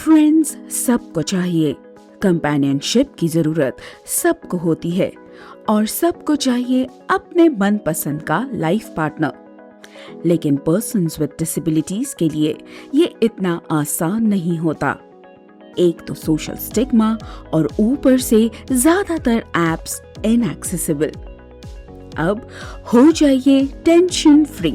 Friends सबको चाहिए, companionship की जरूरत सबको होती है और सबको चाहिए अपने मनपसंद का लाइफ पार्टनर। लेकिन पर्सन्स विद डिसेबिलिटीज के लिए ये इतना आसान नहीं होता। एक तो सोशल स्टिग्मा और ऊपर से ज्यादातर एप्स इनएक्सेसिबल। अब हो जाइए टेंशन फ्री,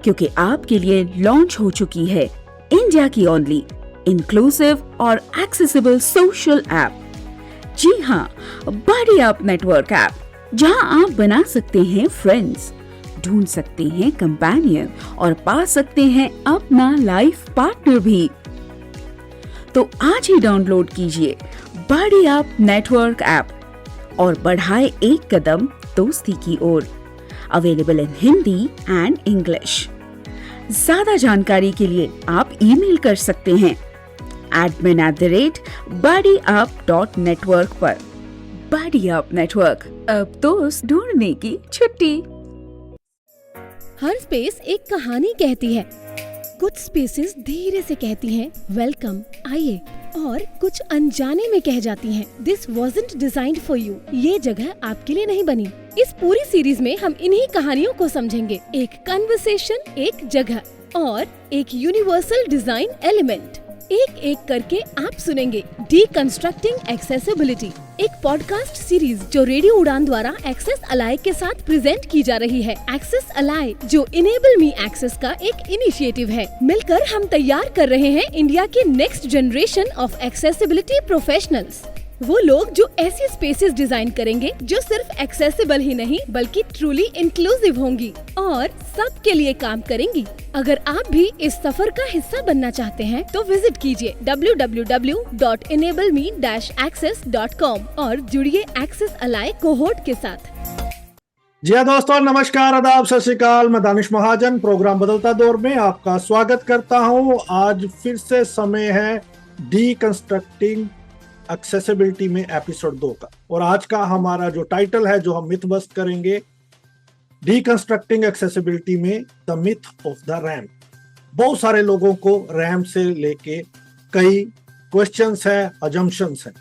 क्योंकि आपके लिए लॉन्च हो चुकी है इंडिया की ओनली इंक्लूसिव और एक्सेसिबल सोशल ऐप। जी हाँ, बड़ी अप नेटवर्क ऐप, जहां आप बना सकते हैं फ्रेंड्स, ढूंढ सकते हैं कंपेनियन और पा सकते हैं अपना लाइफ पार्टनर भी। तो आज ही डाउनलोड कीजिए बड़ी अप नेटवर्क ऐप और बढ़ाए एक कदम दोस्ती की ओर। Available in Hindi and English. ज्यादा जानकारी के लिए आप ईमेल कर सकते हैं admin@buddyyup.network पर। बड़ी अप नेटवर्क, अब दोस्त ढूंढने की छुट्टी। हर स्पेस एक कहानी कहती है। कुछ स्पेसेस धीरे से कहती हैं वेलकम, आइए, और कुछ अनजाने में कह जाती हैं this wasn't designed for you, ये जगह आपके लिए नहीं बनी। इस पूरी सीरीज में हम इन्हीं कहानियों को समझेंगे, एक कन्वर्सेशन, एक जगह और एक यूनिवर्सल डिजाइन एलिमेंट। एक एक करके आप सुनेंगे डीकंस्ट्रक्टिंग एक्सेसिबिलिटी, एक पॉडकास्ट सीरीज जो रेडियो उड़ान द्वारा एक्सेस अलाय के साथ प्रेजेंट की जा रही है। एक्सेस अलाय जो इनेबल मी एक्सेस का एक इनिशिएटिव है। मिलकर हम तैयार कर रहे हैं इंडिया के next generation of accessibility professionals. वो लोग जो ऐसी स्पेसेस डिजाइन करेंगे जो सिर्फ एक्सेसिबल ही नहीं बल्कि ट्रूली इंक्लूसिव होंगी और सबके लिए काम करेंगी। अगर आप भी इस सफर का हिस्सा बनना चाहते हैं तो विजिट कीजिए www.enableme-access.com और जुड़िए एक्सेस अलाय कोहोर्ट के साथ। जी हाँ दोस्तों, नमस्कार, आदाब, सत श्री अकाल। मैं दानिश महाजन प्रोग्राम बदलता दौर में आपका स्वागत करता हूँ। आज फिर से समय है डीकंस्ट्रक्टिंग एक्सेसिबिलिटी में एपिसोड 2 का, और आज का हमारा जो टाइटल है, जो हम मिथ बस्ट करेंगे, डीकंस्ट्रक्टिंग एक्सेसिबिलिटी में the myth of the ramp. बहुत सारे लोगों को रैम्प से लेके कई क्वेश्चंस है, अजम्पशंस है।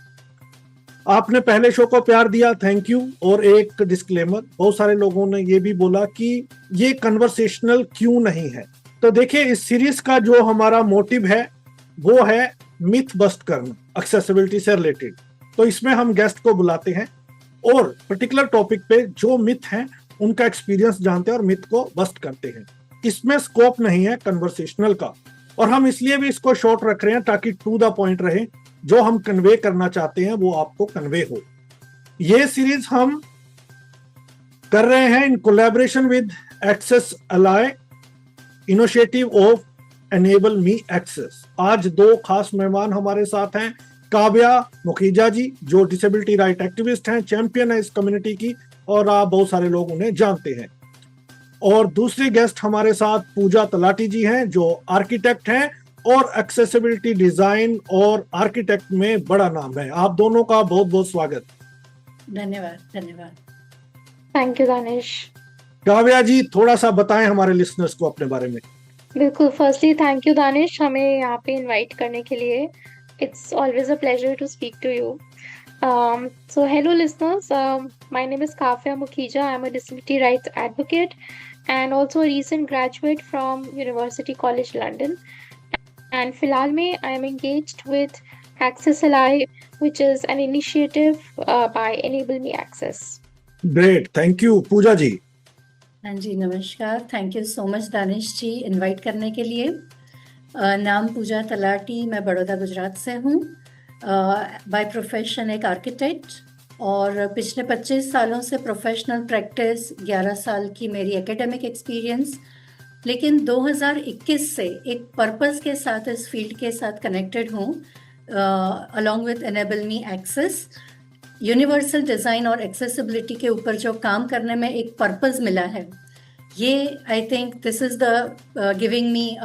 आपने पहले शो को प्यार दिया, थैंक यू। और एक डिस्क्लेमर, बहुत सारे लोगों ने ये भी बोला कि ये कन्वर्सेशनल क्यों नहीं है। तो देखिए, इस सीरीज का जो हमारा मोटिव है वो है मिथ बस्ट करना एक्सेसिबिलिटी से रिलेटेड। तो इसमें हम गेस्ट को बुलाते हैं और पर्टिकुलर टॉपिक पे जो मिथ हैं उनका एक्सपीरियंस जानते हैं और मिथ को बस्ट करते हैं। इसमें स्कोप नहीं है कन्वर्सेशनल का, और हम इसलिए भी इसको शॉर्ट रख रहे हैं ताकि टू द पॉइंट रहे। जो हम कन्वे करना चाहते हैं वो आपको कन्वे हो। ये सीरीज हम कर रहे हैं in collaboration with access ally, initiative of enable me access. आज 2 खास मेहमान हमारे साथ हैं। काव्या मुखीजा जी, जो डिसेबिलिटी राइट एक्टिविस्ट हैं, चैंपियन है इस कम्युनिटी की, और आप बहुत सारे लोग उन्हें जानते हैं। और दूसरी गेस्ट हमारे साथ पूजा तलाटी जी हैं, जो आर्किटेक्ट हैं और एक्सेसिबिलिटी डिजाइन और आर्किटेक्ट में बड़ा नाम है। आप दोनों का बहुत बहुत स्वागत। धन्यवाद। धन्यवाद, थैंक यू दानिश। काव्या जी, थोड़ा सा बताएं हमारे लिसनर्स को अपने बारे में। बिल्कुल, फर्स्टली थैंक यू दानिश हमें यहाँ पे इनवाइट करने के लिए। It's always a pleasure to speak to you. So hello listeners, my name is Kafya Mukhija. I'm a disability rights advocate and also a recent graduate from University College London. And फिलहाल में I am engaged with Access Ally, which is an initiative by Enable Me Access. Great, thank you. पूजा जी। हाँ जी, नमस्कार। Thank you so much Danish ji invite करने के लिए। नाम पूजा तलाटी, मैं बड़ौदा गुजरात से हूँ। बाय प्रोफेशन एक आर्किटेक्ट, और पिछले 25 सालों से प्रोफेशनल प्रैक्टिस, 11 साल की मेरी एकेडमिक एक्सपीरियंस। लेकिन 2021 से एक पर्पस के साथ इस फील्ड के साथ कनेक्टेड हूँ, along with enable me access. Universal design और एक्सेसिबिलिटी के ऊपर जो काम करने में एक पर्पस मिला है, ये I think this is the giving me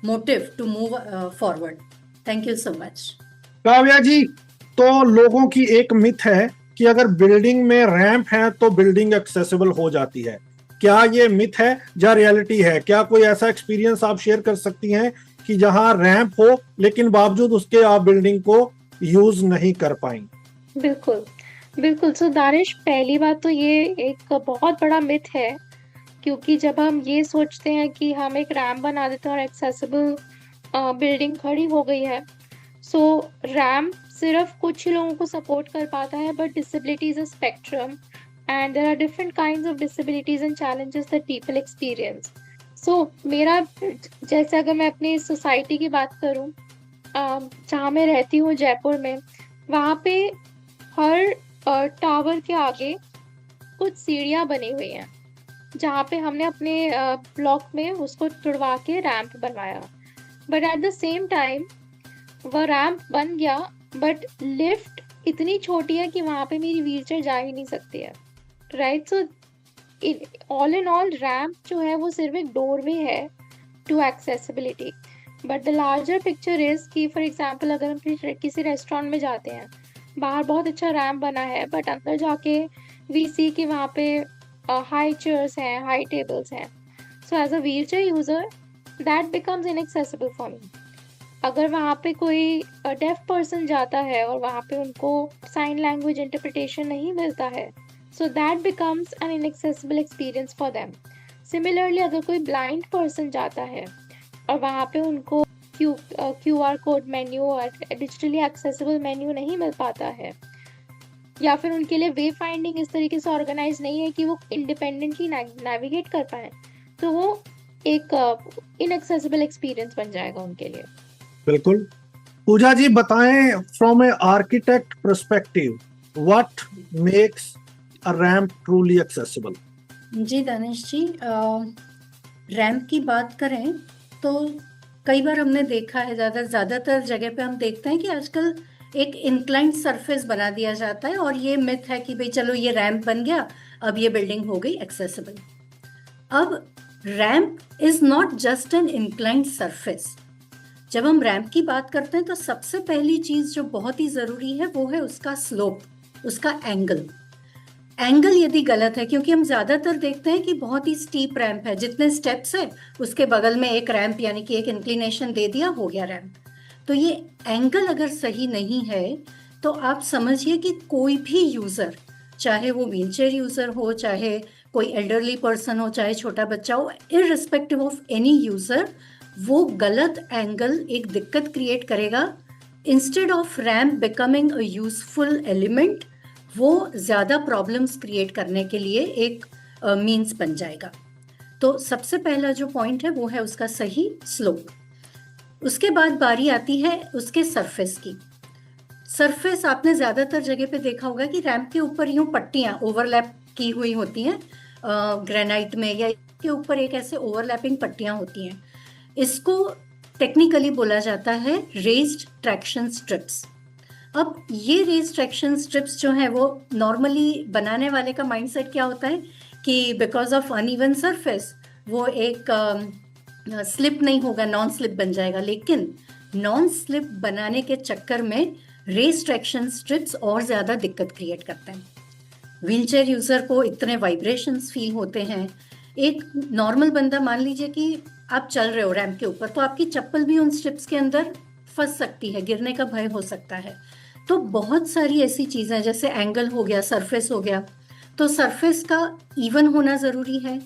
motive to move forward. Thank you so much. Kavya ji, तो लोगों की एक मिथ है कि अगर बिल्डिंग में रैंप है तो बिल्डिंग एक्सेसिबल हो जाती है। क्या ये मिथ है या रियलिटी है? क्या कोई ऐसा एक्सपीरियंस आप शेयर कर सकती हैं कि जहां रैंप हो लेकिन बावजूद उसके आप बिल्डिंग को यूज नहीं कर पाएंगे? बिल्कुल बिल्कुल। सो दानिश, पहली बात तो ये एक बहुत बड़ा मिथ है, क्योंकि जब हम ये सोचते हैं कि हम एक रैंप बना देते हैं और एक्सेसिबल बिल्डिंग खड़ी हो गई है, सो रैंप सिर्फ कुछ ही लोगों को सपोर्ट कर पाता है, but disability is a spectrum and there are different kinds of disabilities and challenges that people experience. सो मेरा, जैसे अगर मैं अपनी सोसाइटी की बात करूं, जहाँ मैं रहती हूँ जयपुर में, वहाँ पे हर टावर के आगे कुछ सीढ़ियाँ बनी हुई हैं, जहाँ पे हमने अपने ब्लॉक में उसको तुड़वा के रैंप बनवाया। But at the same time वह रैंप बन गया, बट लिफ्ट इतनी छोटी है कि वहाँ पे मेरी व्हीलचेयर जा ही नहीं सकती है, right? So all in all ramp जो है वो सिर्फ एक डोरवे है to accessibility, but the larger picture is कि फॉर एग्जाम्पल अगर हम किसी रेस्टोरेंट में जाते हैं, बाहर बहुत अच्छा रैंप बना है, बट अंदर जाके वी सी कि वहाँ पे हाई चेयर्स हैं, हाई टेबल्स हैं। So as a wheelchair user that becomes inaccessible for me. अगर वहाँ पे कोई डेफ पर्सन जाता है और वहाँ पे उनको साइन लैंग्वेज इंटरप्रिटेशन नहीं मिलता है, so that becomes N inaccessible experience for them. Similarly अगर कोई ब्लाइंड पर्सन जाता है और वहाँ पे उनको QR कोड मेन्यू और डिजिटली एक्सेसिबल मेन्यू नहीं मिल पाता है, या फिर उनके लिए वे फाइंडिंग इस तरीके से ऑर्गेनाइज नहीं है कि वो इंडिपेंडेंटली नेविगेट कर पाए, तो वो एक इनएक्सेसिबल एक्सपीरियंस बन जाएगा उनके लिए। बिल्कुल। पूजा जी बताएं, from a architect perspective, what makes a ramp truly accessible? जी दानिश जी, रैंप की बात करें तो कई बार हमने देखा है, ज़्यादातर जगह पे हम देखते हैं कि आजकल एक इंक्लाइंड सरफेस बना दिया जाता है और ये मिथ है कि भाई चलो ये रैंप बन गया, अब ये बिल्डिंग हो गई एक्सेसिबल। अब ramp is not just an inclined surface. जब हम रैंप की बात करते हैं तो सबसे पहली चीज जो बहुत ही जरूरी है वो है उसका स्लोप, उसका एंगल। एंगल यदि गलत है, क्योंकि हम ज्यादातर देखते हैं कि बहुत ही स्टीप रैंप है, जितने स्टेप्स है उसके बगल में एक रैंप यानी कि एक इंक्लिनेशन दे दिया, हो गया रैंप। तो ये एंगल अगर सही नहीं है तो आप समझिए कि कोई भी यूजर, चाहे वो व्हीलचेयर यूजर हो, चाहे कोई एल्डरली पर्सन हो, चाहे छोटा बच्चा हो, इररिस्पेक्टिव ऑफ एनी यूजर, वो गलत एंगल एक दिक्कत क्रिएट करेगा। Instead off ramp becoming a useful element, वो ज़्यादा प्रॉब्लम्स क्रिएट करने के लिए एक मीन्स बन जाएगा। तो सबसे पहला जो पॉइंट है वो है उसका सही स्लोप। उसके बाद बारी आती है उसके सरफेस की। सरफेस आपने ज़्यादातर जगह पे देखा होगा कि रैंप के ऊपर यूँ पट्टियाँ ओवरलैप की हुई होती हैं, ग्रेनाइट में या के ऊपर एक ऐसे ओवरलैपिंग पट्टियाँ होती हैं। इसको टेक्निकली बोला जाता है रेज्ड ट्रैक्शन स्ट्रिप्स। अब ये रेज ट्रैक्शन स्ट्रिप्स जो है वो नॉर्मली बनाने वाले का माइंडसेट क्या होता है कि बिकॉज ऑफ अनइवन सरफेस वो एक स्लिप नहीं होगा, नॉन स्लिप बन जाएगा। लेकिन नॉन स्लिप बनाने के चक्कर में रेज ट्रैक्शन स्ट्रिप्स और ज़्यादा दिक्कत क्रिएट करते हैं। व्हीलचेयर यूज़र को इतने वाइब्रेशंस फील होते हैं। एक नॉर्मल बंदा, मान लीजिए कि आप चल रहे हो रैंप के ऊपर, तो आपकी चप्पल भी उन स्ट्रिप्स के अंदर फंस सकती है, गिरने का भय हो सकता है। तो बहुत सारी ऐसी चीज़ें, जैसे एंगल हो गया, सरफेस हो गया, तो सरफेस का इवन होना ज़रूरी है,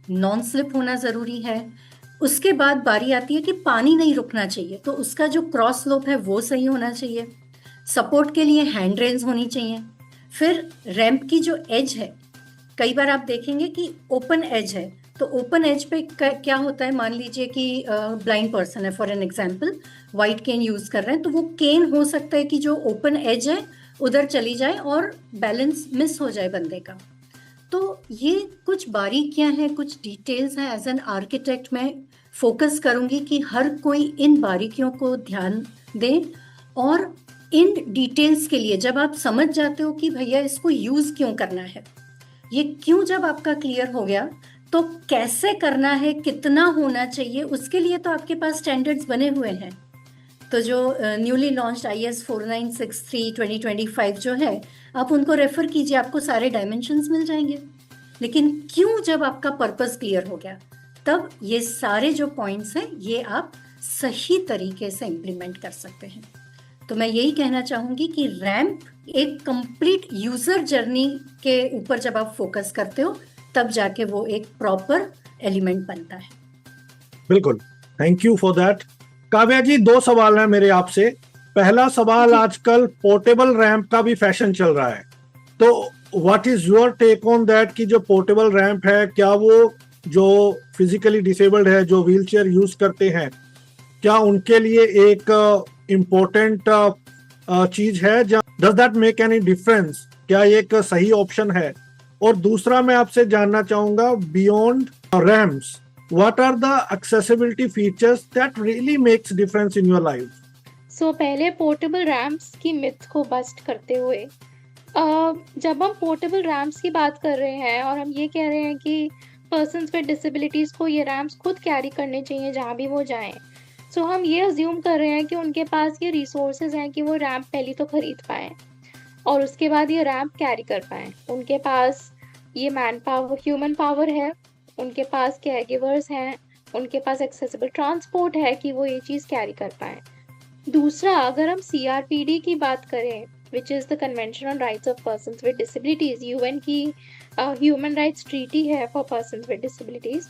नॉन स्लिप होना ज़रूरी है। उसके बाद बारी आती है कि पानी नहीं रुकना चाहिए, तो उसका जो क्रॉस स्लोप है वो सही होना चाहिए। सपोर्ट के लिए हैंड रेल्स होनी चाहिए। फिर रैंप की जो एज है, कई बार आप देखेंगे कि ओपन एज है, तो ओपन एज पे क्या होता है, मान लीजिए कि ब्लाइंड पर्सन है, for an example white cane use कर रहे हैं, तो वो केन हो सकता है कि जो ओपन एज है उधर चली जाए और बैलेंस मिस हो जाए बंदे का। तो ये कुछ बारीकियां हैं, कुछ डिटेल्स हैं। एज एन आर्किटेक्ट मैं फोकस करूंगी कि हर कोई इन बारीकियों को ध्यान दे, और इन डिटेल्स के लिए जब आप समझ जाते हो कि भैया इसको यूज़ क्यों करना है, ये क्यों जब आपका क्लियर हो गया, तो कैसे करना है, कितना होना चाहिए, उसके लिए तो आपके पास स्टैंडर्ड्स बने हुए हैं। तो जो न्यूली लॉन्च्ड IS 4963 2025 जो है, आप उनको रेफर कीजिए, आपको सारे डायमेंशंस मिल जाएंगे। लेकिन क्यों, जब आपका पर्पस क्लियर हो गया, तब ये सारे जो पॉइंट्स हैं ये आप सही तरीके से इम्प्लीमेंट कर सकते हैं। तो मैं यही कहना चाहूंगी कि रैंप एक कंप्लीट यूजर जर्नी के ऊपर जब आप फोकस करते हो तब जाके वो एक प्रॉपर एलिमेंट बनता है। बिल्कुल, thank you for that. Kavya ji, 2 सवाल हैं मेरे आपसे। पहला सवाल, जी। आजकल पोर्टेबल रैंप का भी फैशन चल रहा है, तो what is your take on that कि जो पोर्टेबल रैंप है, क्या वो जो फिजिकली डिसेबल्ड है, जो व्हीलचेयर यूज करते हैं, क्या उनके लिए एक इम्पोर्टेंट चीज है? Does that make any difference? क्या ये एक सही ऑप्शन है? और दूसरा मैं आपसे जानना चाहूंगा, beyond ramps, what are the accessibility features that really makes difference in your life? सो पहले पोर्टेबल रैम्प्स की मिथ को बस्ट करते हुए, जब हम पोर्टेबल रैम्प्स की बात कर रहे हैं और हम ये कह रहे हैं कि पर्सन्स विद डिसेबिलिटीज़ को ये रैम्प्स खुद कैरी करने चाहिए जहाँ भी वो जाएं, सो हम ये अज्यूम कर रहे हैं कि उनके पास ये रिसोर्सेज हैं कि वो रैम्प पहले तो खरीद पाएँ और उसके बाद ये रैम्प कैरी कर पाएँ। उनके पास ये मैन पावर, ह्यूमन पावर है, उनके पास केयर गिवर्स हैं, उनके पास एक्सेसिबल ट्रांसपोर्ट है कि वो ये चीज़ कैरी कर पाएँ। दूसरा, अगर हम CRPD की बात करें, which is the convention on rights of persons with disabilities, UN की ह्यूमन राइट्स ट्रीटी है फॉर पर्सन्स विद डिसेबिलिटीज़,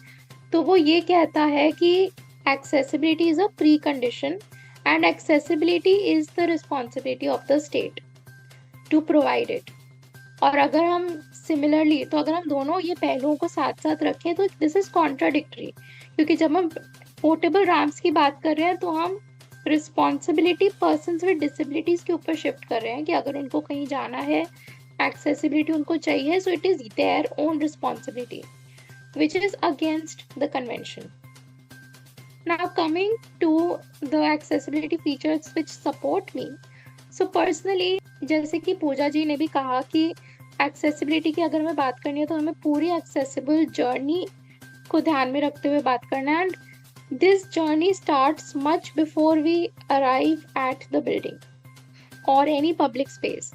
तो वो ये कहता है कि accessibility is a pre condition and accessibility is the responsibility of the state to provide it. और अगर हम सिमिलरली, तो अगर हम दोनों ये पहलुओं को साथ साथ रखें तो दिस इज़ कॉन्ट्राडिक्टरी, क्योंकि जब हम पोर्टेबल रैम्प्स की बात कर रहे हैं तो हम रिस्पॉन्सिबिलिटी पर्सन्स विद डिसेबिलिटीज़ के ऊपर शिफ्ट कर रहे हैं कि अगर उनको कहीं जाना है, एक्सेसिबिलिटी उनको चाहिए, so it is their own responsibility, which is against the convention. Now coming to the accessibility features which support me, so personally, जैसे कि पूजा जी ने भी कहा कि एक्सेसिबिलिटी की अगर हमें बात करनी है तो हमें पूरी एक्सेसिबल जर्नी को ध्यान में रखते हुए बात करना है, and this journey starts much before we arrive at the building और एनी पब्लिक स्पेस।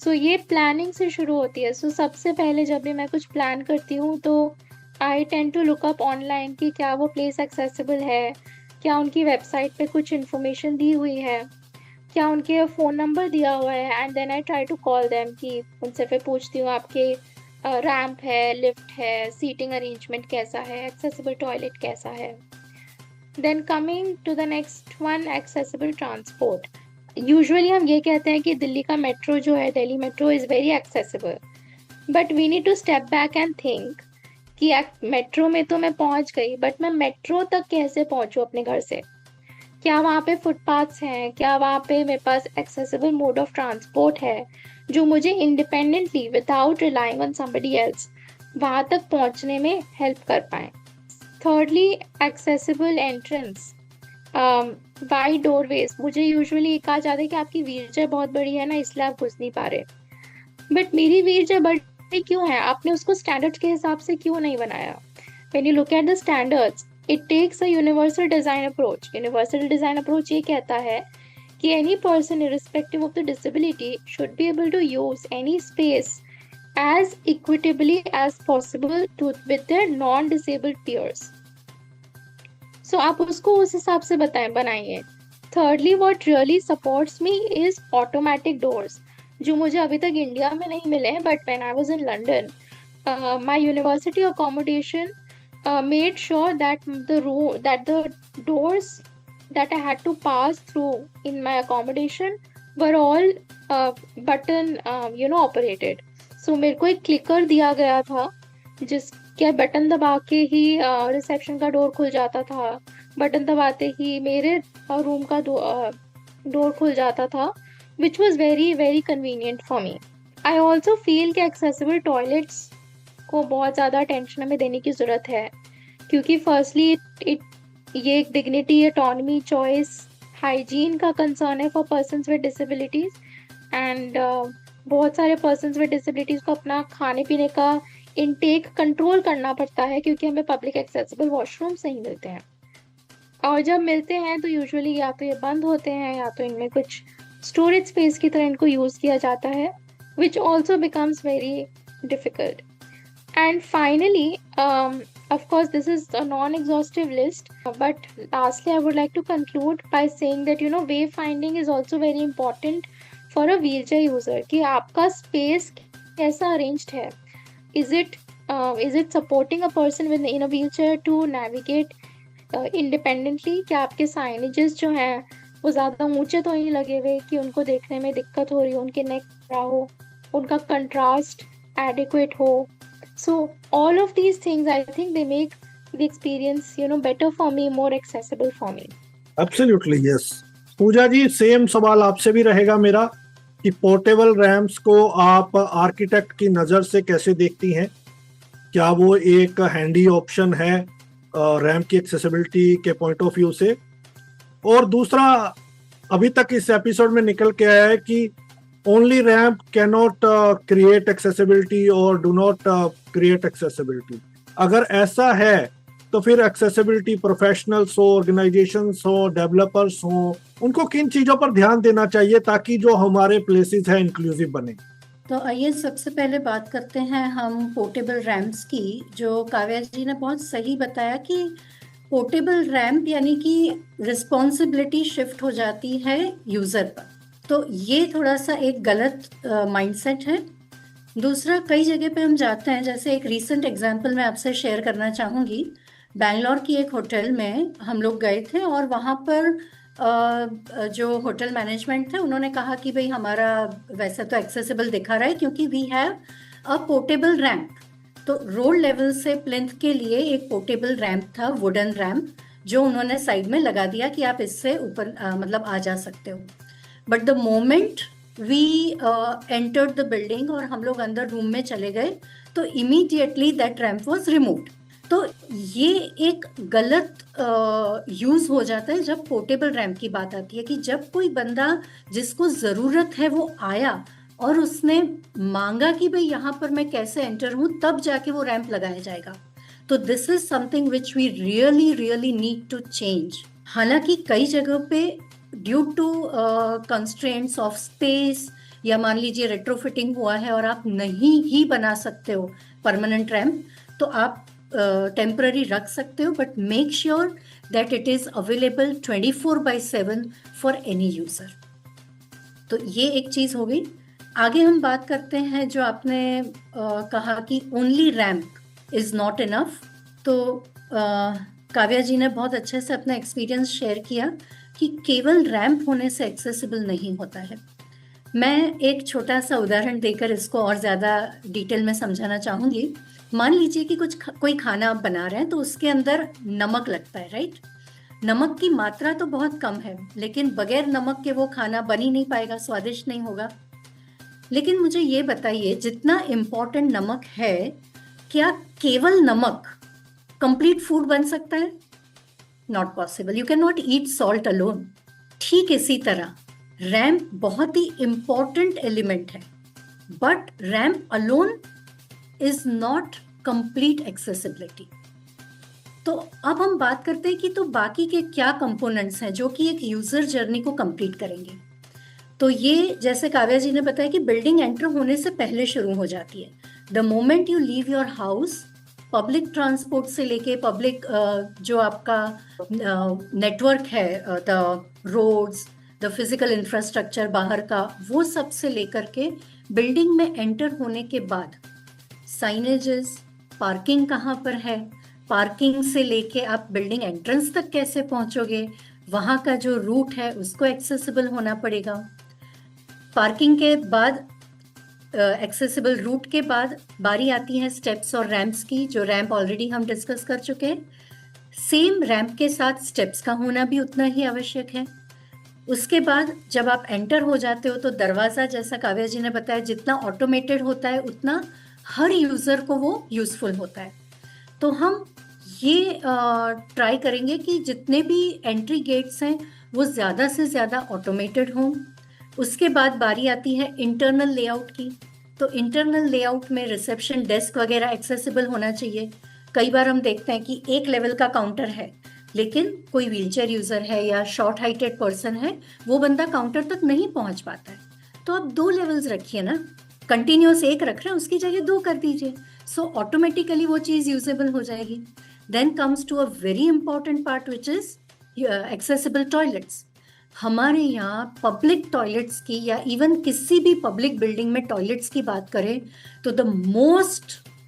सो ये प्लानिंग से शुरू होती है। सो सबसे पहले जब भी मैं कुछ प्लान करती हूँ तो I tend to look up online कि क्या वो प्लेस एक्सेसिबल है, क्या उनकी वेबसाइट पे कुछ इन्फॉर्मेशन दी हुई है, क्या उनके फ़ोन नंबर दिया हुआ है, and then I try to call them, कि उनसे फिर पूछती हूँ आपके रैम्प है, लिफ्ट है, सीटिंग अरेंजमेंट कैसा है, एक्सेसिबल टॉयलेट कैसा है। Then coming to the next one, accessible transport. Usually हम ये कहते हैं कि दिल्ली का मेट्रो जो है, Delhi metro is very accessible, but we need to step back and think कि मेट्रो में तो मैं पहुँच गई, बट मैं मेट्रो तक कैसे पहुँचूँ अपने घर से? क्या वहाँ पे फुटपाथ्स हैं? क्या वहाँ पे मेरे पास एक्सेसिबल मोड ऑफ ट्रांसपोर्ट है जो मुझे independently, without relying on somebody else, वहाँ तक पहुँचने में हेल्प कर पाएँ? Thirdly, accessible entrance, wide doorways. मुझे यूजुअली कहा जाता है कि आपकी व्हीलचेयर बहुत बड़ी है ना, इसलिए आप घुस नहीं पा रहे, बट मेरी व्हीलचेयर बड़ी क्यों है? आपने उसको स्टैंडर्ड्स के हिसाब से क्यों नहीं बनाया? When you look at the standards, it takes a universal design approach. Universal design approach ये कहता है कि any person irrespective of the disability should be able to use any space as equitably as possible with their non-disabled peers. So आप उसको उस हिसाब से बनाइए। Thirdly, what really supports me is automatic doors, जो मुझे अभी तक इंडिया में नहीं मिले हैं, but when I was in London, my university accommodation made sure that the doors that I had to pass through in my accommodation were all button operated. So मेरे को एक क्लिकर दिया गया था जिसके बटन दबा के ही रिसेप्शन का डोर खुल जाता था, बटन दबाते ही मेरे रूम का डोर खुल जाता था, which was very very convenient for me. I also feel कि accessible toilets को बहुत ज़्यादा अटेंशन हमें देने की ज़रूरत है, क्योंकि फर्स्टली ये एक डिग्निटी, ऑटोनॉमी, चॉइस, हाइजीन का कंसर्न है for persons with disabilities, and बहुत सारे पर्सन्स विद डिसेबिलिटीज़ को अपना खाने पीने का इनटेक कंट्रोल करना पड़ता है क्योंकि हमें पब्लिक एक्सेसिबल वॉशरूम्स नहीं मिलते हैं, और जब मिलते हैं तो यूजुअली या तो ये बंद होते हैं या तो इनमें कुछ स्टोरेज स्पेस की तरह इनको यूज़ किया जाता है, which also becomes very difficult. And finally, of course, this is a non-exhaustive list, but lastly, I would like to conclude by saying that wayfinding is also very important for a wheelchair user. कि आपका space कैसा arranged है? Is it supporting a person in a wheelchair to navigate independently? क्या आपके signages जो हैं वो ज़्यादा ऊंचे तो नहीं लगे हुए कि उनको देखने में दिक्कत हो रही हो, उनके नेक बड़ा हो, उनका contrast adequate हो. So all of these things, I think they make the experience, better for me, more accessible for me. Absolutely, yes. Pooja ji, same सवाल आपसे भी रहेगा मेरा कि पोर्टेबल रैम्प्स को आप आर्किटेक्ट की नज़र से कैसे देखती हैं? क्या वो एक हैंडी ऑप्शन है रैम्प की एक्सेसिबिलिटी के पॉइंट ऑफ व्यू से? और दूसरा, अभी तक इस एपिसोड में निकल के आया है कि only ramp cannot create accessibility or do not create accessibility. अगर ऐसा है तो फिर accessibility professionals हो, organizations हो, developers हो, उनको किन चीजों पर ध्यान देना चाहिए ताकि जो हमारे places हैं inclusive बने? तो आइए सबसे पहले बात करते हैं हम पोर्टेबल रैम्प्स की। जो काव्या जी ने बहुत सही बताया कि पोर्टेबल रैम्प यानी कि रिस्पॉन्सिबिलिटी शिफ्ट हो जाती है यूज़र पर, तो ये थोड़ा सा एक गलत माइंडसेट है। दूसरा, कई जगह पे हम जाते हैं, जैसे एक रीसेंट एग्जांपल मैं आपसे शेयर करना चाहूँगी। बैंगलोर की एक होटल में हम लोग गए थे और वहाँ पर जो होटल मैनेजमेंट थे उन्होंने कहा कि भाई हमारा वैसे तो एक्सेसिबल दिखा रहा है क्योंकि we have a portable ramp. तो रोड लेवल से प्लिंथ के लिए एक पोर्टेबल रैम्प था, वुडन रैम्प, जो उन्होंने साइड में लगा दिया कि आप इससे ऊपर मतलब आ जा सकते हो। But the moment we entered the building और हम लोग अंदर रूम में चले गए तो immediately that ramp was removed. तो ये एक गलत यूज़ हो जाता है जब पोर्टेबल रैम्प की बात आती है, कि जब कोई बंदा जिसको ज़रूरत है वो आया और उसने मांगा कि भाई यहाँ पर मैं कैसे एंटर हूँ, तब जाके वो रैम्प लगाया जाएगा। तो this is something which we really need to change. हालांकि कई जगहों पे due to constraints of space या मान लीजिए रेट्रोफिटिंग हुआ है और आप नहीं ही बना सकते हो परमानेंट रैम्प, तो आप टेम्पररी रख सकते हो, but make sure that it is available 24/7 for any user. तो ये एक चीज़ हो गई। आगे हम बात करते हैं जो आपने कहा कि only ramp is not enough. तो काव्या जी ने बहुत अच्छे से अपना एक्सपीरियंस शेयर किया कि केवल रैम्प होने से एक्सेसिबल नहीं होता है। मैं एक छोटा सा उदाहरण देकर इसको और ज़्यादा डिटेल में समझाना चाहूँगी। मान लीजिए कि कोई खाना आप बना रहे हैं तो उसके अंदर नमक लगता है, राइट? नमक की मात्रा तो बहुत कम है, लेकिन बगैर नमक के वो खाना बन ही नहीं पाएगा, स्वादिष्ट नहीं होगा। लेकिन मुझे ये बताइए, जितना इम्पोर्टेंट नमक है, क्या केवल नमक कंप्लीट फूड बन सकता है? Not possible. You can not eat salt alone. ठीक इसी तरह रैम्प बहुत ही इम्पोर्टेंट एलिमेंट है, but ramp alone is not complete accessibility. तो अब हम बात करते हैं कि तो बाकी के क्या कंपोनेंट्स हैं जो कि एक यूजर जर्नी को कंप्लीट करेंगे। तो ये जैसे काव्या जी ने बताया कि बिल्डिंग एंटर होने से पहले शुरू हो जाती है। The moment you leave your house, public transport से लेके पब्लिक जो आपका नेटवर्क है, the roads, the physical infrastructure बाहर का, वो सब से लेकर के बिल्डिंग में एंटर होने के बाद साइनेजेस, पार्किंग कहाँ पर है, पार्किंग से लेके आप बिल्डिंग एंट्रेंस तक कैसे पहुँचोगे, वहाँ का जो रूट है उसको एक्सेसिबल होना पड़ेगा। पार्किंग के बाद एक्सेसिबल रूट के बाद बारी आती है स्टेप्स और रैंप्स की, जो रैंप ऑलरेडी हम डिस्कस कर चुके हैं। सेम रैंप के साथ स्टेप्स का होना भी उतना ही आवश्यक है। उसके बाद जब आप एंटर हो जाते हो तो दरवाज़ा, जैसा काव्या जी ने बताया, जितना ऑटोमेटेड होता है उतना हर यूज़र को वो यूज़फुल होता है। तो हम ये ट्राई करेंगे कि जितने भी एंट्री गेट्स हैं वो ज़्यादा से ज़्यादा ऑटोमेटेड हों। उसके बाद बारी आती है इंटरनल लेआउट की। तो इंटरनल लेआउट में रिसेप्शन डेस्क वगैरह एक्सेसिबल होना चाहिए। कई बार हम देखते हैं कि एक लेवल का काउंटर है, लेकिन कोई व्हीलचेयर यूज़र है या शॉर्ट हाइटेड पर्सन है, वो बंदा काउंटर तक नहीं पहुंच पाता है। तो आप 2 लेवल्स रखिए ना, कंटिन्यूस एक रख रहे हैं उसकी जगह 2 कर दीजिए, सो ऑटोमेटिकली वो चीज़ यूजेबल हो जाएगी। Then comes to a very important part which is accessible toilets. हमारे यहाँ पब्लिक टॉयलेट्स की या इवन किसी भी पब्लिक बिल्डिंग में टॉयलेट्स की बात करें तो the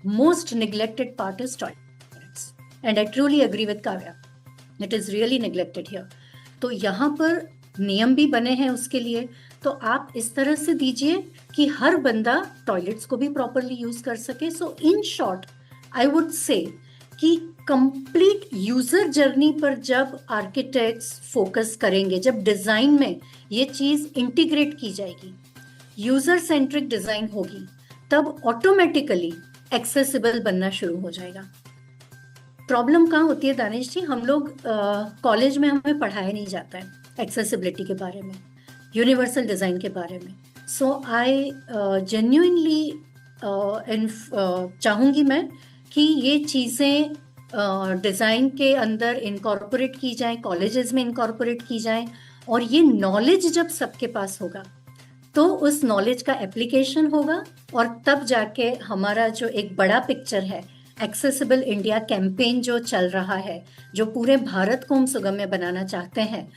most neglected part is toilets, and I truly agree with Kavya, it is really neglected here. तो यहाँ पर नियम भी बने हैं उसके लिए, तो आप इस तरह से दीजिए कि हर बंदा टॉयलेट्स को भी प्रॉपरली यूज कर सके। सो in short I would say कि कंप्लीट यूजर जर्नी पर जब आर्किटेक्ट्स फोकस करेंगे, जब डिजाइन में ये चीज इंटीग्रेट की जाएगी, यूजर सेंट्रिक डिजाइन होगी, तब ऑटोमेटिकली एक्सेसिबल बनना शुरू हो जाएगा। प्रॉब्लम कहाँ होती है दानिश जी, हम लोग कॉलेज में हमें पढ़ाया नहीं जाता है एक्सेसिबिलिटी के बारे में, यूनिवर्सल डिज़ाइन के बारे में। सो आई जेन्युइनली चाहूँगी मैं कि ये चीज़ें डिज़ाइन के अंदर इनकॉर्पोरेट की जाए, कॉलेजेस में इनकॉर्पोरेट की जाए, और ये नॉलेज जब सबके पास होगा तो उस नॉलेज का एप्लीकेशन होगा, और तब जाके हमारा जो एक बड़ा पिक्चर है, एक्सेसिबल इंडिया कैंपेन जो चल रहा है, जो पूरे भारत को हम सुगम्य बनाना चाहते हैं,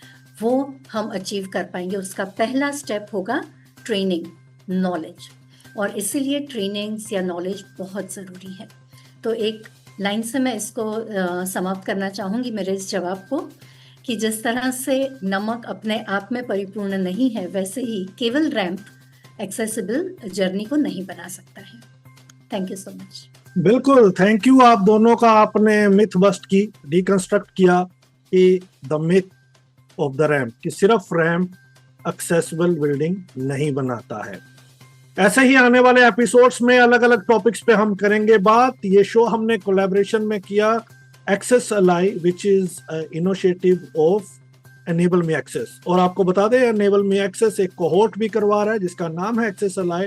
वो हम अचीव कर पाएंगे। उसका पहला स्टेप होगा ट्रेनिंग, नॉलेज, और इसीलिए ट्रेनिंग्स या नॉलेज बहुत ज़रूरी है। तो एक लाइन से मैं इसको समाप्त करना चाहूँगी मेरे इस जवाब को, कि जिस तरह से नमक अपने आप में परिपूर्ण नहीं है, वैसे ही केवल रैंप एक्सेसिबल जर्नी को नहीं बना सकता है। Thank you so much. बिल्कुल, थैंक यू आप दोनों का। आपने मिथ बस्ट की, डिकंस्ट्रक्ट किया कि the myth of the ramp, कि सिर्फ रैंप एक्सेसिबल बिल्डिंग नहीं बनाता है। ऐसे ही आने वाले एपिसोड्स में अलग अलग टॉपिक्स पे हम करेंगे बात। ये शो हमने कोलैबोरेशन में किया access ally, which is initiative of enable me access. और आपको बता दें, एनेबल मी एक्सेस एक कोहोर्ट भी करवा रहा है जिसका नाम है एक्सेस अलाई।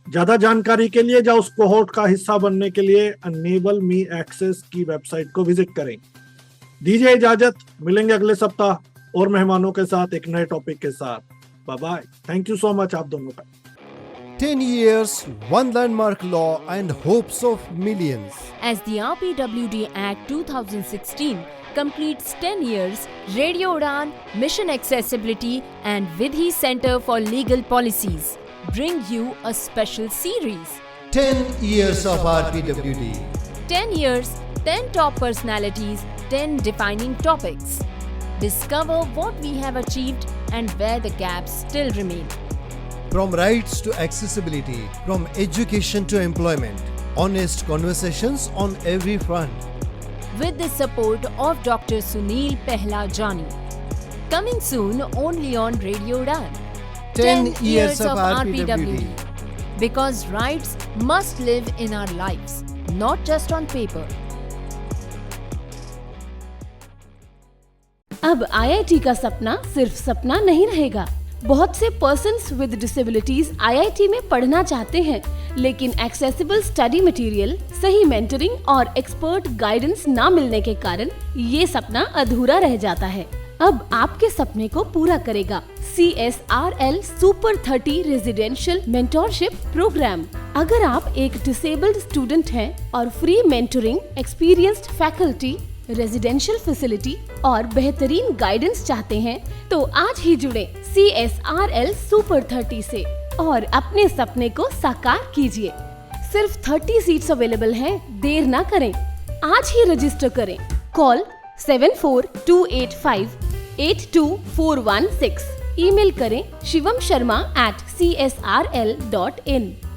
ज्यादा जानकारी के लिए या उस कोहोर्ट का हिस्सा बनने के लिए एनेबल मी एक्सेस की वेबसाइट को विजिट करें। दीजिए इजाजत, मिलेंगे अगले सप्ताह और मेहमानों के साथ एक नए टॉपिक के साथ। Bye bye, thank you so much आप दोनों का। 10 years, one landmark law and hopes of millions. As the RPWD Act 2016 completes 10 years, Radio Udan, Mission Accessibility and Vidhi Center for Legal Policies bring you a special series. 10 years of RPWD. 10 years, 10 top personalities, 10 defining topics. Discover what we have achieved and where the gaps still remain. From rights to accessibility, from education to employment, honest conversations on every front. With the support of Dr. Sunil Pehlajani. Coming soon only on Radio Udan. 10 years of RPWD. Because rights must live in our lives, not just on paper. अब IIT का सपना सिर्फ सपना नहीं रहेगा। बहुत से persons with disabilities IIT में पढ़ना चाहते हैं, लेकिन एक्सेसिबल स्टडी मटेरियल, सही मेंटरिंग और एक्सपर्ट गाइडेंस ना मिलने के कारण ये सपना अधूरा रह जाता है। अब आपके सपने को पूरा करेगा CSRL super 30 residential mentorship program. अगर आप एक डिसेबल्ड स्टूडेंट हैं और free mentoring, experienced faculty, residential facility और बेहतरीन गाइडेंस चाहते हैं, तो आज ही जुड़े CSRL सुपर 30 से और अपने सपने को साकार कीजिए। सिर्फ 30 सीट्स अवेलेबल हैं, देर ना करें, आज ही रजिस्टर करें। कॉल 7428582416। ईमेल करें shivam sharma@csrl.in।